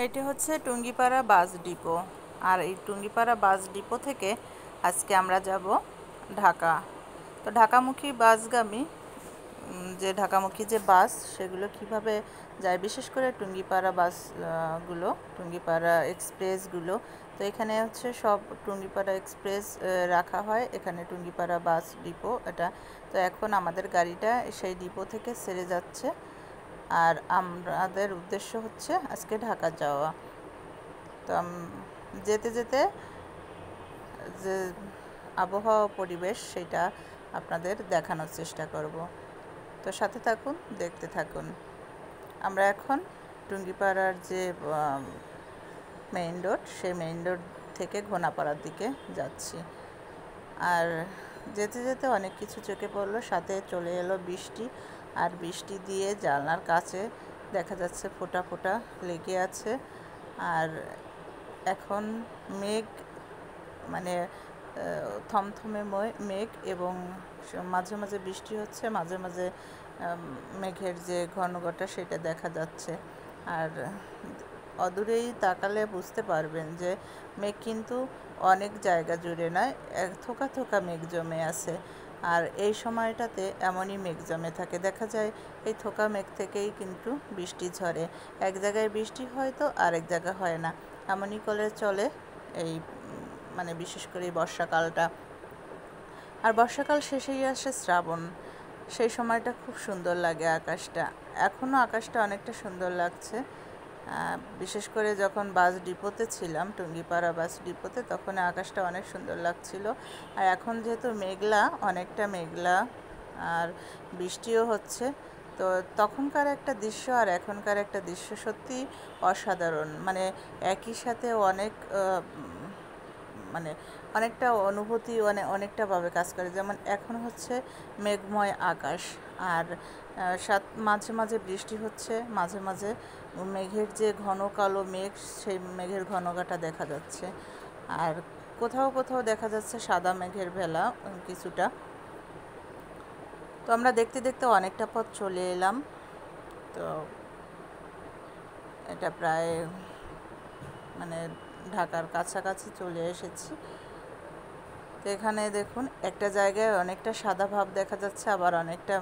এটি হচ্ছে Tungipara bus depot. আর এই টুঙ্গিপাড়া বাস ডিপো থেকে আজকে আমরা যাব ঢাকা। তো ঢাকামুখী বাসগামী যে ঢাকামুখী যে বাস সেগুলো কিভাবে যায়, বিশেষ করে টুঙ্গিপাড়া বাস গুলো, টুঙ্গিপাড়া এক্সপ্রেসগুলো। তো এখানে হচ্ছে সব টুঙ্গিপাড়া এক্সপ্রেস রাখা হয়, এখানে টুঙ্গিপাড়া বাস ডিপো এটা। তো এখন আমাদের গাড়িটা সেই ডিপো থেকে ছেড়ে যাচ্ছে, আর আমাদের উদ্দেশ্য হচ্ছে আজকে ঢাকা যাওয়া। তো যেতে যেতে যে আবহাওয়া পরিবেশ সেটা আপনাদের দেখানোর চেষ্টা করব। তো সাথে থাকুন, দেখতে থাকুন। আমরা এখন টুঙ্গিপাড়ার যে মেইন রোড, সেই মেইন রোড থেকে ঘোনাপাড়ার দিকে যাচ্ছি। আর যেতে যেতে অনেক কিছু চোখে পড়লো, সাথে চলে এলো বৃষ্টি। আর বৃষ্টি দিয়ে জানলার কাছে দেখা যাচ্ছে ফোঁটা ফোঁটা লেগে আছে। আর এখন মেঘ, মানে থমথমে মেঘ, এবং মাঝে মাঝে বৃষ্টি হচ্ছে, মাঝে মাঝে মেঘের যে ঘনঘটা সেটা দেখা যাচ্ছে। আর অদূরেই তাকালে বুঝতে পারবেন যে মেঘ কিন্তু অনেক জায়গা জুড়ে নয়, থোকা থোকা মেঘ জমে আছে। আর এই সময়টাতে এমনই মেঘ জমে থাকে, দেখা যায় এই থোকা মেঘ থেকেই কিন্তু বৃষ্টি ঝরে। এক জায়গায় বৃষ্টি হয় তো আরেক জায়গায় হয় না, এমনই করে চলে এই মানে বিশেষ করে এই বর্ষাকালটা। আর বর্ষাকাল শেষেই আসে শ্রাবণ, সেই সময়টা খুব সুন্দর লাগে আকাশটা। এখনও আকাশটা অনেকটা সুন্দর লাগছে, বিশেষ করে যখন বাস ডিপোতে ছিলাম, টুঙ্গিপাড়া বাস ডিপোতে, তখন আকাশটা অনেক সুন্দর লাগছিল। আর এখন যেহেতু মেঘলা, অনেকটা মেঘলা, আর বৃষ্টিও হচ্ছে, তো তখনকার একটা দৃশ্য আর এখনকার একটা দৃশ্য সত্যি অসাধারণ। মানে একই সাথে অনেক মানে অনেকটা অনুভূতি, অনেকটাভাবে কাজ করে। যেমন এখন হচ্ছে মেঘময় আকাশ, আর মাঝে মাঝে বৃষ্টি হচ্ছে, মাঝে মাঝে মেঘের যে ঘন কালো মেঘ, সেই মেঘের ঘনঘটা দেখা যাচ্ছে। আর কোথাও কোথাও দেখা যাচ্ছে সাদা মেঘের ভেলা কিছুটা। তো আমরা দেখতে দেখতে অনেকটা পথ চলে এলাম। তো এটা প্রায় মানে ঢাকার কাছাকাছি চলে এসেছি। তো এখানে দেখুন, একটা জায়গায় অনেকটা সাদা ভাব দেখা যাচ্ছে, আবার অনেকটা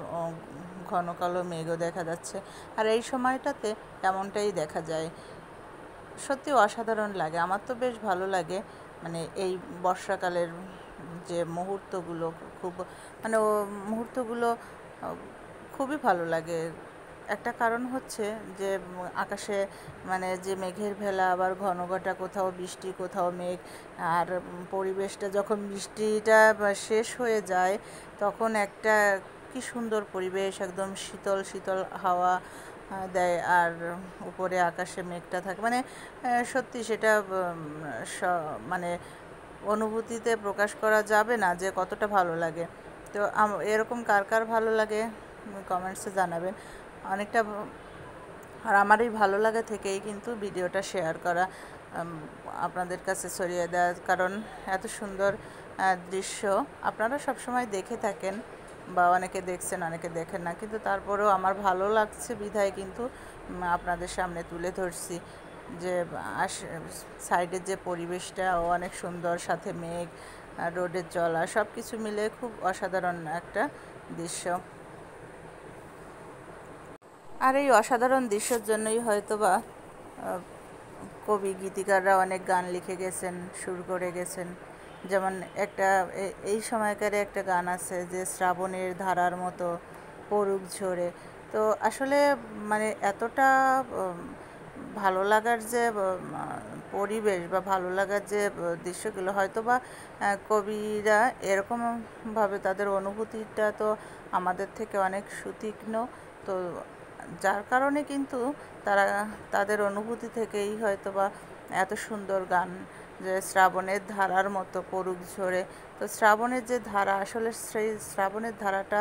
ঘন কালো মেঘও দেখা যাচ্ছে। আর এই সময়টাতে এমনটাই দেখা যায়, সত্যি অসাধারণ লাগে। আমার তো বেশ ভালো লাগে, মানে এই বর্ষাকালের যে মুহূর্তগুলো, খুব মানে মুহূর্তগুলো খুবই ভালো লাগে। একটা কারণ হচ্ছে যে আকাশে মানে যে মেঘের ভেলা, আবার ঘনঘটা, কোথাও বৃষ্টি কোথাও মেঘ। আর পরিবেশটা যখন বৃষ্টিটা শেষ হয়ে যায়, তখন একটা কি সুন্দর পরিবেশ, একদম শীতল শীতল হাওয়া দেয়, আর উপরে আকাশে মেঘটা থাকে। মানে সত্যি সেটা মানে অনুভূতিতে প্রকাশ করা যাবে না যে কতটা ভালো লাগে। তো এরকম কার কার ভালো লাগে কমেন্টসে জানাবেন। অনেকটা, আর আমার এই ভালো লাগা থেকেই কিন্তু ভিডিওটা শেয়ার করা, আপনাদের কাছে ছড়িয়ে দেওয়া। কারণ এত সুন্দর দৃশ্য আপনারা সবসময় দেখে থাকেন, বা অনেকে দেখছেন অনেকে দেখেন না, কিন্তু তারপরেও আমার ভালো লাগছে বিধায় কিন্তু আপনাদের সামনে তুলে ধরছি যে সাইডের যে পরিবেশটা অনেক সুন্দর, সাথে মেঘ, রোডের চলা, সব কিছু মিলে খুব অসাধারণ একটা দৃশ্য। আর এই অসাধারণ দৃশ্যের জন্যই হয়তোবা কবি গীতিকাররা অনেক গান লিখে গেছেন, সুর করে গেছেন। যেমন একটা এই সময়কার একটা গান আছে যে শ্রাবণের ধারার মতো পড়ুক ঝরে। তো আসলে মানে এতটা ভালো লাগার যে পরিবেশ, বা ভালো লাগার যে দৃশ্যগুলো, হয়তো বা কবিরা এরকমভাবে তাদের অনুভূতিটা তো আমাদের থেকে অনেক সুতীক্ষ্ণ। তো যার কারণে কিন্তু তারা তাদের অনুভূতি থেকেই হয়তো বা এত সুন্দর গান, যে শ্রাবণের ধারার মতো পড়ুক ঝরে। তো শ্রাবণের যে ধারা, আসলে সেই শ্রাবণের ধারাটা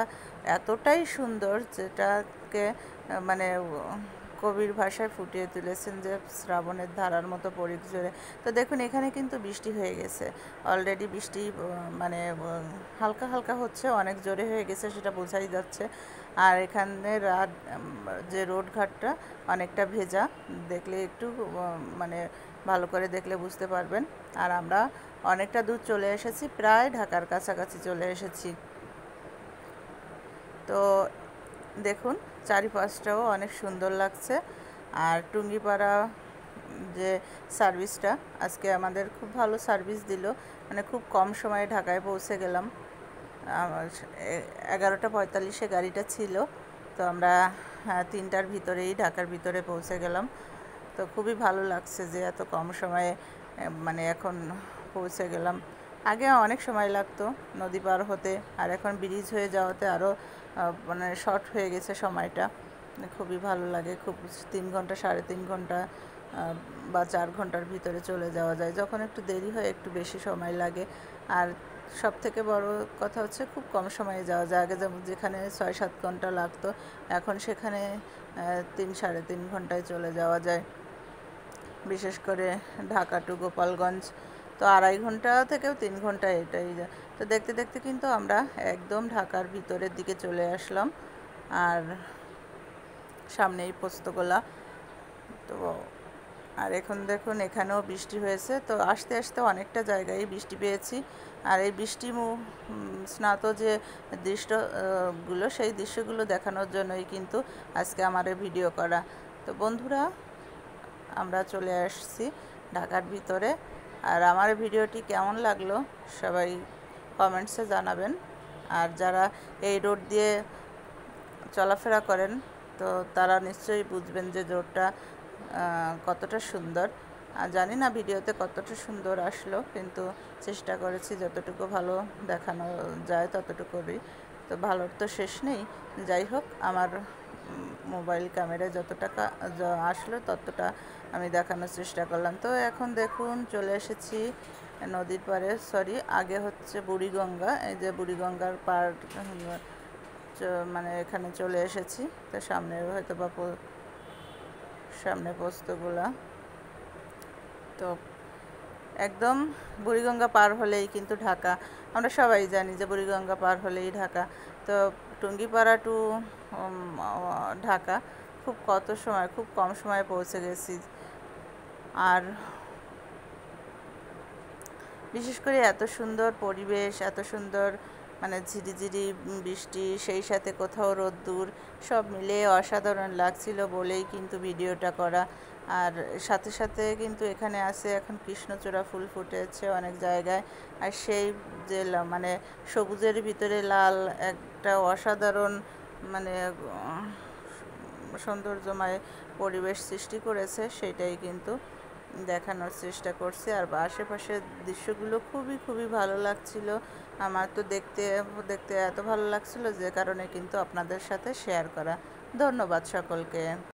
এতটাই সুন্দর, যেটাকে মানে কবির ভাষায় ফুটিয়ে তুলেছেন যে শ্রাবণের ধারার মতো পরিখ জোরে। তো দেখুন এখানে কিন্তু বৃষ্টি হয়ে গেছে অলরেডি, বৃষ্টি মানে হালকা হালকা হচ্ছে, অনেক জোরে হয়ে গেছে সেটা বোঝাই যাচ্ছে। আর এখানে যে রোডঘাটটা অনেকটা ভেজা, দেখলে একটু মানে ভালো করে দেখলে বুঝতে পারবেন। আর আমরা অনেকটা দূর চলে এসেছি, প্রায় ঢাকার কাছাকাছি চলে এসেছি। তো দেখুন চারিপাশটাও অনেক সুন্দর লাগছে। আর টুঙ্গিপাড়া যে সার্ভিসটা আজকে আমাদের খুব ভালো সার্ভিস দিল, মানে খুব কম সময়ে ঢাকায় পৌঁছে গেলাম। 11:45 গাড়িটা ছিল, তো আমরা 3টার ভিতরেই ঢাকার ভিতরে পৌঁছে গেলাম। তো খুবই ভালো লাগছে যে এত কম সময়ে মানে এখন পৌঁছে গেলাম। আগে অনেক সময় লাগতো নদী পার হতে, আর এখন ব্রিজ হয়ে যাওয়াতে আরও মানে শর্ট হয়ে গেছে সময়টা। খুবই ভালো লাগে, খুব 3 ঘন্টা 3.5 ঘন্টা বা 4 ঘন্টার ভিতরে চলে যাওয়া যায়। যখন একটু দেরি হয় একটু বেশি সময় লাগে। আর সব থেকে বড় কথা হচ্ছে খুব কম সময়ে যাওয়া যায়। আগে যেখানে 6-7 ঘন্টা লাগতো, এখন সেখানে 3-3.5 ঘন্টায় চলে যাওয়া যায়। বিশেষ করে ঢাকা টু গোপালগঞ্জ তো 2.5 ঘন্টা থেকেও 3 ঘন্টা এটাই যায়। তো দেখতে দেখতে কিন্তু আমরা একদম ঢাকার ভিতরের দিকে চলে আসলাম। আর সামনেই পোস্তগোলা। তো আর এখন দেখুন এখানেও বৃষ্টি হয়েছে, তো আস্তে আস্তে অনেকটা জায়গায় বৃষ্টি পেয়েছি। আর এই বৃষ্টি স্নাত যে দৃশ্যগুলো, সেই দৃশ্যগুলো দেখানোর জন্যই কিন্তু আজকে আমার ভিডিও করা। তো বন্ধুরা, আমরা চলে আসছি ঢাকার ভিতরে। আর আমার ভিডিওটি কেমন লাগলো সবাই কমেন্টসে জানাবেন। আর যারা এই রোড দিয়ে চলাফেরা করেন তো তারা নিশ্চয়ই বুঝবেন যে রোডটা কতটা সুন্দর। জানি না ভিডিওতে কতটা সুন্দর আসলো, কিন্তু চেষ্টা করেছি যতটুকু ভালো দেখানো যায় ততটুকুই। তো ভালোর তো শেষ নেই, যাই হোক আমার মোবাইল ক্যামেরায় যতটা আসলো ততটা আমি দেখানোর চেষ্টা করলাম। তো এখন দেখুন চলে এসেছি নদীর পাড়ে, আগে হচ্ছে বুড়িগঙ্গা। এই যে বুড়িগঙ্গার পাড় মানে এখানে চলে এসেছি। তো সামনে হয়তো বা সামনে পোস্তগোলা। তো একদম বুড়িগঙ্গা পার হলেই কিন্তু ঢাকা। আমরা সবাই জানি যে বুড়িগঙ্গা পার হলেই ঢাকা। তো টুঙ্গিপাড়া টু ঢাকা খুব কম সময়ে পৌঁছে গেছি। আর বিশেষ করে এত সুন্দর পরিবেশ, এত সুন্দর মানে ঝিরিঝিরি বৃষ্টি, সেই সাথে কোথাও রোদ্দুর, সব মিলে অসাধারণ লাগছিল বলেই কিন্তু ভিডিওটা করা। আর সাথে সাথে কিন্তু এখানে আছে এখন কৃষ্ণচূড়া ফুল ফুটেছে অনেক জায়গায়। আর সেই যে মানে সবুজের ভিতরে লাল একটা অসাধারণ মানে সৌন্দর্যময় পরিবেশ সৃষ্টি করেছে, সেটাই কিন্তু দেখানোর চেষ্টা করছি। আর আশেপাশের দৃশ্যগুলো খুবই ভালো লাগছিল। আমার তো দেখতে দেখতে এত ভালো লাগছিল যে কারণে কিন্তু আপনাদের সাথে শেয়ার করা। ধন্যবাদ সকলকে।